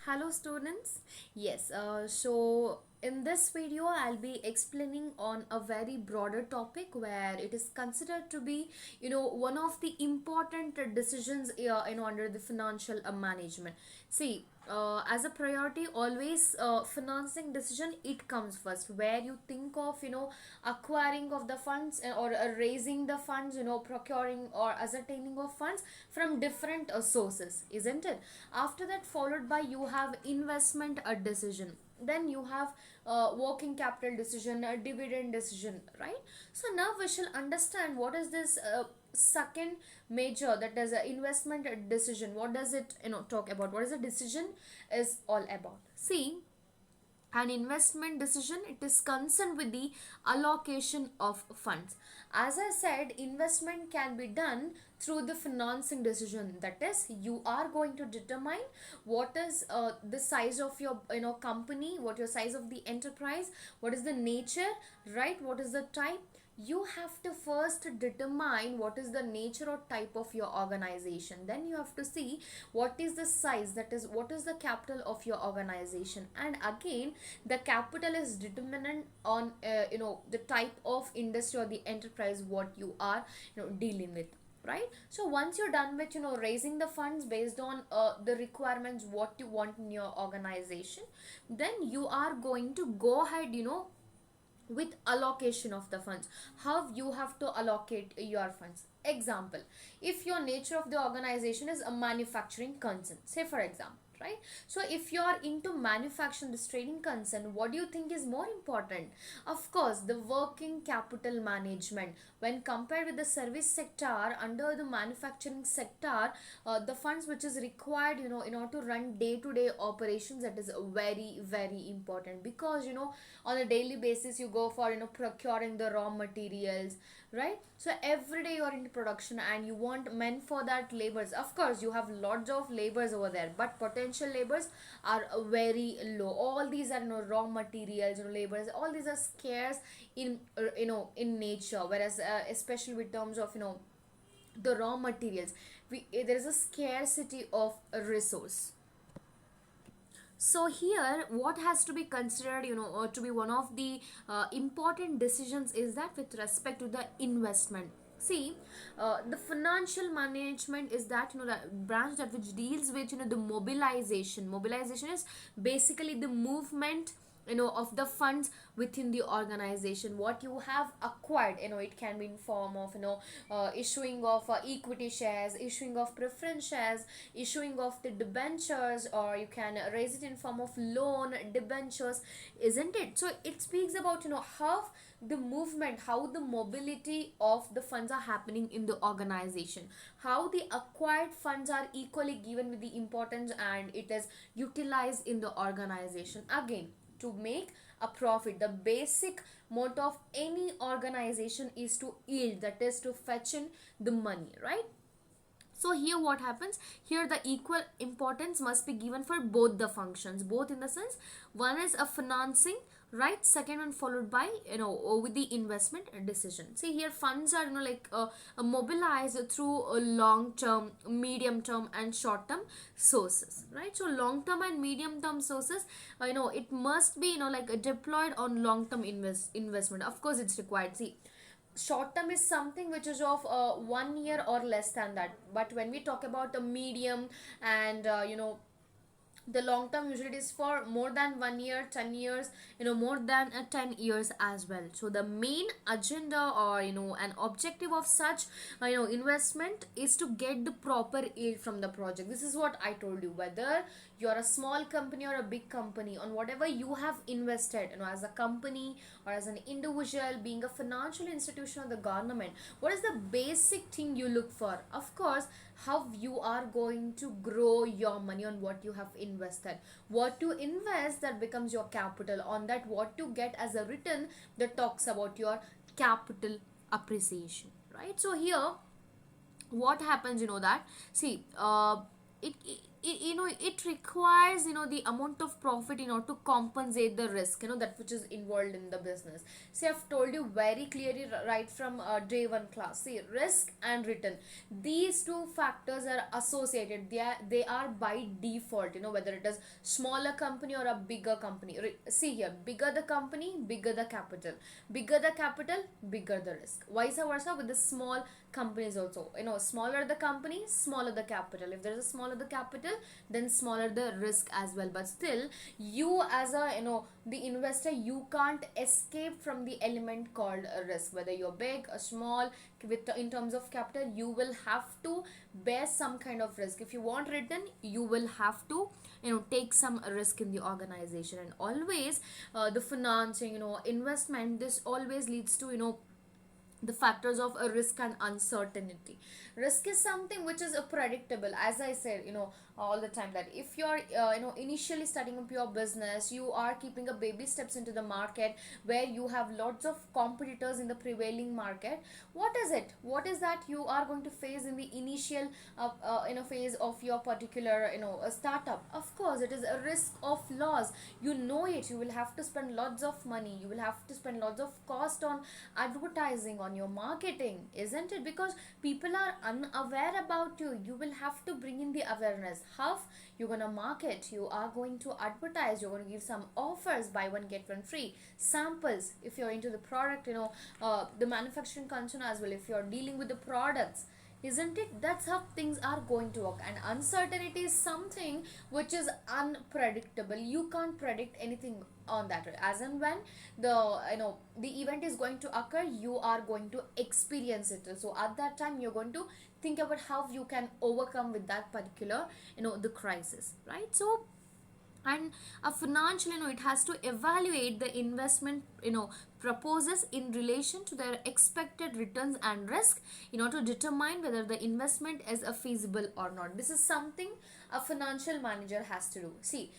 Hello students. Yes, so in this video I'll be explaining on a very broader topic where it is considered to be one of the important decisions under the financial management. See, as a priority always financing decision it comes first, where you think of acquiring of the funds or raising the funds, procuring or ascertaining of funds from different sources, isn't it? After that, followed by you have investment a decision, then you have working capital decision, a dividend decision, right? So now we shall understand what is this second major, that is a investment decision. What does it talk about? What is the decision is all about? See, an investment decision, it is concerned with the allocation of funds. As I said, investment can be done through the financing decision. That is, you are going to determine what is the size of your company, what your size of the enterprise, what is the nature, right? What is the type. You have to first determine what is the nature or type of your organization. Then you have to see what is the size, that is what is the capital of your organization. And again, the capital is determinant on the type of industry or the enterprise what you are dealing with, right? So once you're done with raising the funds based on the requirements what you want in your organization, then you are going to go ahead with allocation of the funds. How you have to allocate your funds? Example, if your nature of the organization is a manufacturing concern, say for example, right? So if you are into manufacturing, this trading concern, what do you think is more important? Of course, the working capital management. When compared with the service sector, under the manufacturing sector, the funds which is required in order to run day to day operations, that is very very important, because on a daily basis you go for procuring the raw materials, right? So every day you are into production and you want men for that labors. Of course, you have lots of labors over there, but potential labors are very low. All these are raw materials, labors, all these are scarce in in nature. Whereas especially with terms of the raw materials, there is a scarcity of a resource. So here what has to be considered or to be one of the important decisions is that with respect to the investment. See, the financial management is that the branch that which deals with the mobilization is basically the movement of the funds within the organization. What you have acquired, it can be in form of issuing of equity shares, issuing of preference shares, issuing of the debentures, or you can raise it in form of loan debentures, isn't it? So it speaks about how the movement, how the mobility of the funds are happening in the organization, how the acquired funds are equally given with the importance and it is utilized in the organization. Again, to make a profit, the basic motto of any organization is to yield, that is to fetch in the money, right? So here what happens, here the equal importance must be given for both the functions, both in the sense, one is a financing, right? Second one followed by with the investment decision. See, here funds are mobilized through a long term, medium term and short term sources, right? So long term and medium term sources, it must be deployed on long term investment. Of course it's required. See, short term is something which is of 1 year or less than that, but when we talk about a medium and the long term, usually it is for more than 1 year, 10 years, more than 10 years as well. So the main agenda or an objective of such investment is to get the proper yield from the project. This is what I told you, whether you're a small company or a big company, on whatever you have invested, as a company or as an individual, being a financial institution or the government, what is the basic thing you look for? Of course, how you are going to grow your money on what you have invested. What to invest, that becomes your capital. On that, what to get as a return, that talks about your capital appreciation, right? So here what happens, that see, it it requires the amount of profit to compensate the risk that which is involved in the business. See, I've told you very clearly right from day one class. See, risk and return, these two factors are associated. They are by default, whether it is smaller company or a bigger company. See here, bigger the company, bigger the capital. Bigger the capital, bigger the risk. Vice versa with the small companies also. Smaller the company, smaller the capital. If there is a smaller the capital, then smaller the risk as well. But still, you as a the investor, you can't escape from the element called a risk. Whether you're big or small, with in terms of capital, you will have to bear some kind of risk. If you want return, you will have to take some risk in the organization. And always the financing, investment, this always leads to the factors of a risk and uncertainty. Risk is something which is predictable, as I said all the time, that if you're initially starting up your business, you are keeping a baby steps into the market where you have lots of competitors in the prevailing market. What is that you are going to face in the initial phase of your particular startup? Of course, it is a risk of loss. It, you will have to spend lots of money, you will have to spend lots of cost on advertising, on your marketing, isn't it? Because people are unaware about you. You will have to bring in the awareness. How you're gonna market? You are going to advertise, you're going to give some offers, buy one get one free, samples if you're into the product, the manufacturing concern as well, if you're dealing with the products, isn't it? That's how things are going to work. And uncertainty is something which is unpredictable. You can't predict anything on that. As and when the event is going to occur, you are going to experience it. So at that time, you're going to think about how you can overcome with that particular the crisis, right? So, and a financial, it has to evaluate the investment proposes in relation to their expected returns and risk to determine whether the investment is a feasible or not. This is something a financial manager has to do. See,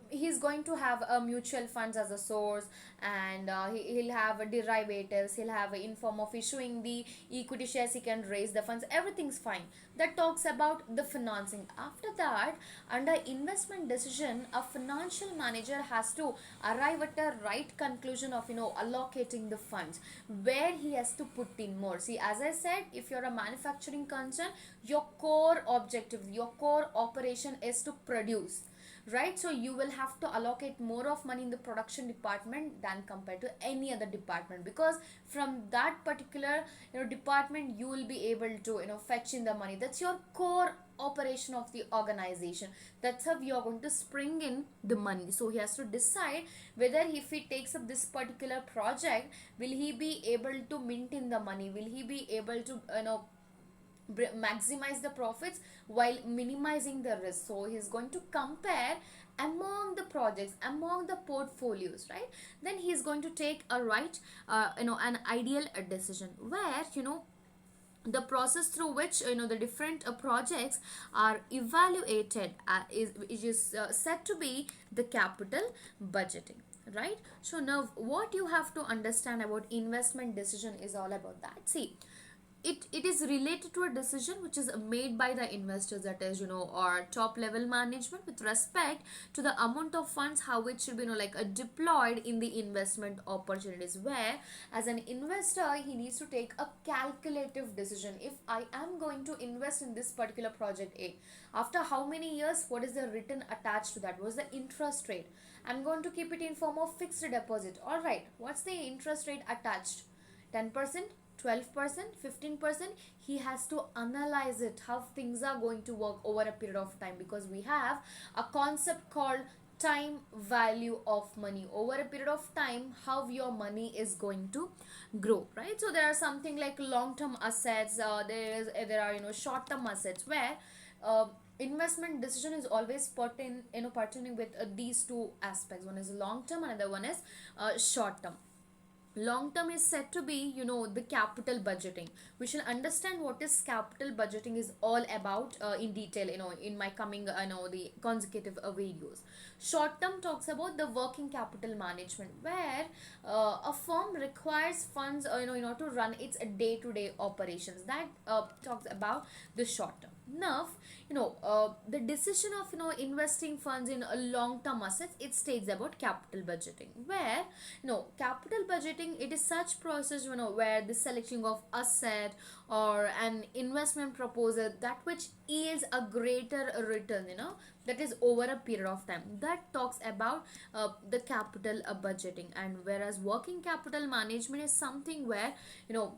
he's going to have a mutual funds as a source, and he'll have a derivatives, he'll have in form of issuing the equity shares, he can raise the funds, everything's fine. That talks about the financing. After that, under investment decision, a financial manager has to arrive at a right conclusion of allocating the funds, where he has to put in more. See, as I said, if you're a manufacturing concern, your core objective, your core operation is to produce, right? So you will have to allocate more of money in the production department than compared to any other department, because from that particular department, you will be able to fetch in the money. That's your core operation of the organization. That's how you're going to spring in the money. So he has to decide whether, if he takes up this particular project, will he be able to mint in the money, will he be able to maximize the profits while minimizing the risk. So he's going to compare among the projects, among the portfolios, right? Then he's going to take a right an ideal decision, where the process through which the different projects are evaluated is said to be the capital budgeting, right? So now what you have to understand about investment decision is all about that. See, it is related to a decision which is made by the investors, that is or top level management, with respect to the amount of funds, how it should be deployed in the investment opportunities, where as an investor, he needs to take a calculative decision. If I am going to invest in this particular project A, after how many years, what is the return attached to that, what's the interest rate? I'm going to keep it in form of fixed deposit. All right, what's the interest rate attached? 10%, 12%, 15%. He has to analyze it, how things are going to work over a period of time, because we have a concept called time value of money. Over a period of time, how your money is going to grow, right? So there are something like long-term assets, there are short-term assets, where investment decision is always pertaining with these two aspects. One is long term, another one is short term. Long term is said to be the capital budgeting. We shall understand what is capital budgeting is all about in detail in my coming the consecutive videos. Short term talks about the working capital management, where a firm requires funds in order to run its day to day operations. That talks about the short term. Now, the decision of investing funds in a long-term assets, it states about capital budgeting, where capital budgeting, it is such process where the selection of asset or an investment proposal that which yields a greater return, that is over a period of time, that talks about the capital budgeting. And whereas working capital management is something where you know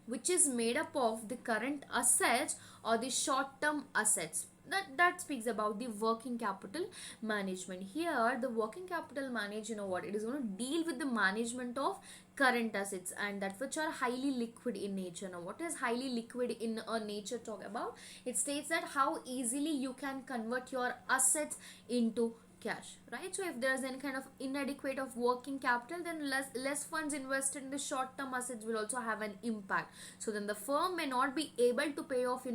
which is made up of the current assets or the short term assets, that speaks about the working capital management. Here the working capital manage, what it is going to deal with the management of current assets, and that which are highly liquid in nature. Now what is highly liquid in a nature talk about? It states that how easily you can convert your assets into cash, right? So if there's any kind of inadequate of working capital, then less funds invested in the short term assets will also have an impact. So then the firm may not be able to pay off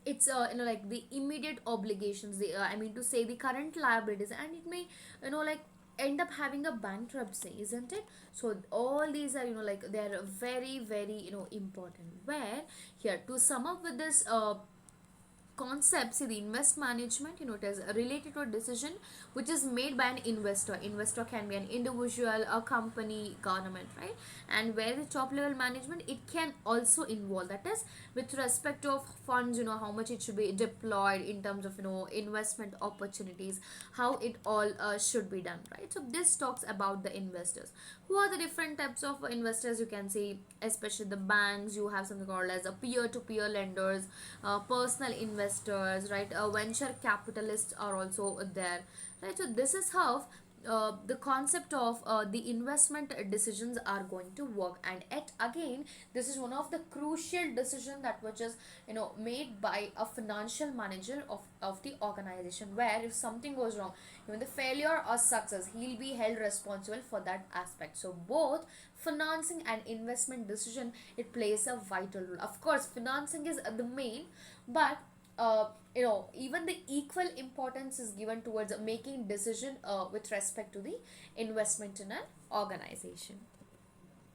it's like the immediate obligations, the I mean to say the current liabilities, and it may like end up having a bankruptcy, isn't it? So all these are like they are very very important. Where here to sum up with this concepts, see the invest management, it is related to a decision which is made by an investor can be an individual, a company, government, right? And where the top level management, it can also involve, that is with respect of funds, how much it should be deployed in terms of investment opportunities, how it all should be done, right? So this talks about the investors. Who are the different types of investors? You can see especially the banks, you have something called as a peer-to-peer lenders, personal investors, right? Venture capitalists are also there, right? So this is how the concept of the investment decisions are going to work. And yet again, this is one of the crucial decision that which is made by a financial manager of the organization, where if something goes wrong, even the failure or success, he'll be held responsible for that aspect. So both financing and investment decision, it plays a vital role. Of course financing is the main, but even the equal importance is given towards making decision with respect to the investment in an organization.